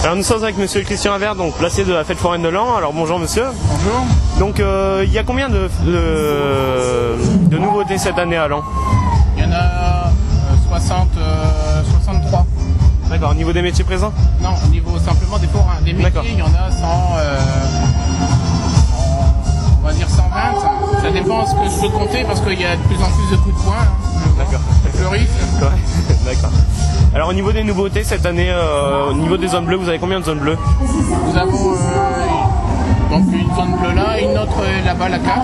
Alors nous sommes avec monsieur Christian Avert, donc placé de la fête foraine de Laon. Alors bonjour monsieur. Bonjour. Donc il y a combien de nouveautés cette année à Laon? Il y en a 63. D'accord, au niveau des métiers présents? Non, au niveau simplement des forains. Des métiers, il y en a 100, on va dire 120. Ça dépend ce que je peux compter parce qu'il y a de plus en plus de coups de poing. D'accord. Ça fleurisse. D'accord. Alors au niveau des nouveautés cette année, au niveau des zones bleues, vous avez combien de zones bleues? Nous avons donc une zone bleue là, une autre là-bas, la 4.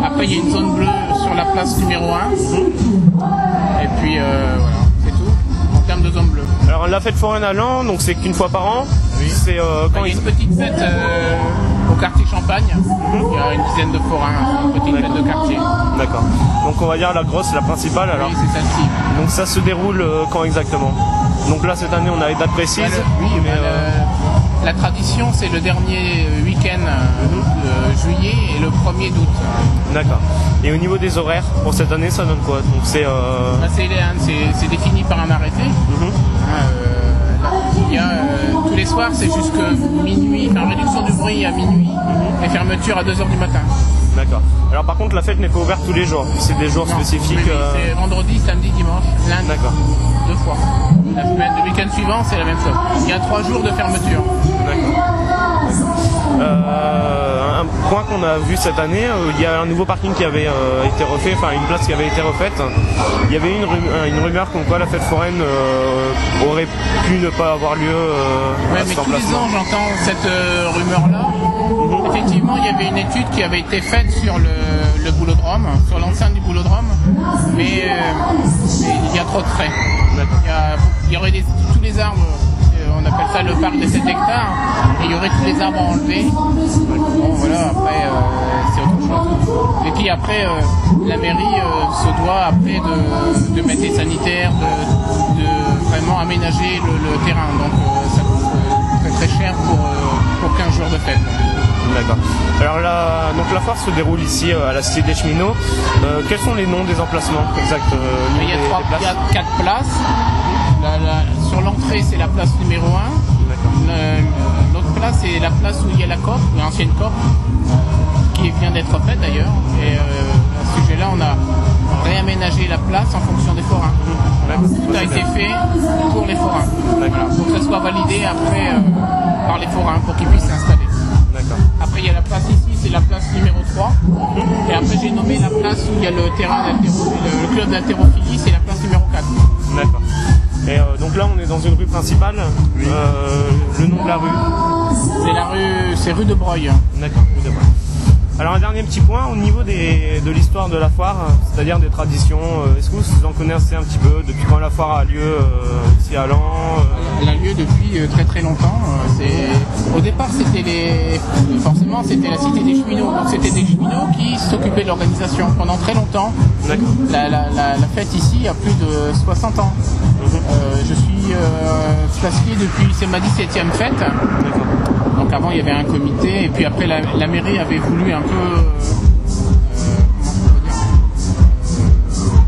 Après il y a une zone bleue sur la place numéro 1. Et puis voilà, c'est tout en termes de zone bleue. Alors la fête foraine à Laon, donc c'est qu'une fois par an. Oui. C'est quand il y a une petite fête au quartier Champagne. Il y a une dizaine de forains, une petite fête de quartier. D'accord. Donc on va dire la grosse, la principale alors. Oui, c'est celle-ci. Donc ça se déroule quand exactement? Donc là cette année on a les dates précises. Oui, mais la tradition c'est le dernier week-end de juillet et le 1er d'août. D'accord. Et au niveau des horaires pour cette année ça donne quoi? Donc c'est c'est défini par un arrêté. Il y a tous les soirs c'est jusque minuit, enfin réduction du bruit à minuit et fermeture à 2h du matin. D'accord. Alors par contre la fête n'est pas ouverte tous les jours, c'est des jours spécifiques. Oui, c'est vendredi, samedi, dimanche, lundi. D'accord. 2 fois. La semaine, le week-end suivant c'est la même chose. Il y a 3 jours de fermeture. D'accord. Un point qu'on a vu cette année, il y a un nouveau parking qui avait été refait, enfin une place qui avait été refaite. Il y avait une rumeur comme quoi la fête foraine aurait pu ne pas avoir lieu à mais cet tous les emplacement. ans j'entends cette rumeur-là. Effectivement, il y avait une étude qui avait été faite sur le boulodrome, sur l'enceinte du boulodrome, mais il y a trop de frais. Il y aurait tous les arbres, on appelle ça le parc de 7 hectares, et il y aurait tous les arbres à enlever. Bon, voilà, après, c'est autre chose. Et puis après, la mairie se doit après de mettre des sanitaires, de vraiment aménager le terrain. Donc ça coûte très très cher pour 15 jours de fête. D'accord. Alors donc la foire se déroule ici à la Cité des Cheminots. Quels sont les noms des emplacements exacts? Il y a 4 places. Sur l'entrée c'est la place numéro 1. L'autre place c'est la place où il y a la COP, l'ancienne COP, qui vient d'être faite d'ailleurs. Et à ce sujet-là on a réaménagé la place en fonction des forains. Tout a été fait pour les forains. Voilà, pour que ça soit validé après par les forains pour qu'ils puissent s'installer. Après il y a la place ici, c'est la place numéro 3. Et après j'ai nommé la place où il y a le terrain le club d'haltérophilie, c'est la place numéro 4. D'accord. Et donc là on est dans une rue principale. Le nom de la rue? C'est rue de Breuil. D'accord, rue de Breuil. Alors un dernier petit point au niveau de l'histoire de la foire, c'est-à-dire des traditions, est-ce que vous en connaissez un petit peu depuis quand la foire a lieu ici à Laon? Elle a lieu depuis très très longtemps. Au départ forcément c'était la Cité des Cheminots, donc c'était des cheminots qui s'occupaient de l'organisation pendant très longtemps. La fête ici a plus de 60 ans. Je suis placier depuis, c'est ma 17e fête. Donc avant il y avait un comité et puis après la mairie avait voulu un peu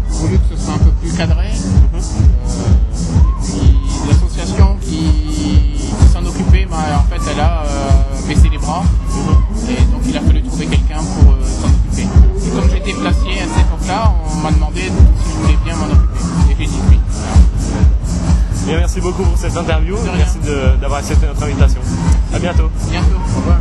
voulu que ce soit un peu plus cadré. Et puis l'association qui s'en occupait, en fait elle a baissé les bras et donc il a fallu trouver quelqu'un pour s'en occuper. Et comme j'étais placier à cette époque-là, on m'a demandé si je voulais bien m'en occuper. Et j'ai dit oui. Bien, merci beaucoup pour cette interview, merci d'avoir accepté notre invitation. À bientôt. Bientôt, au revoir.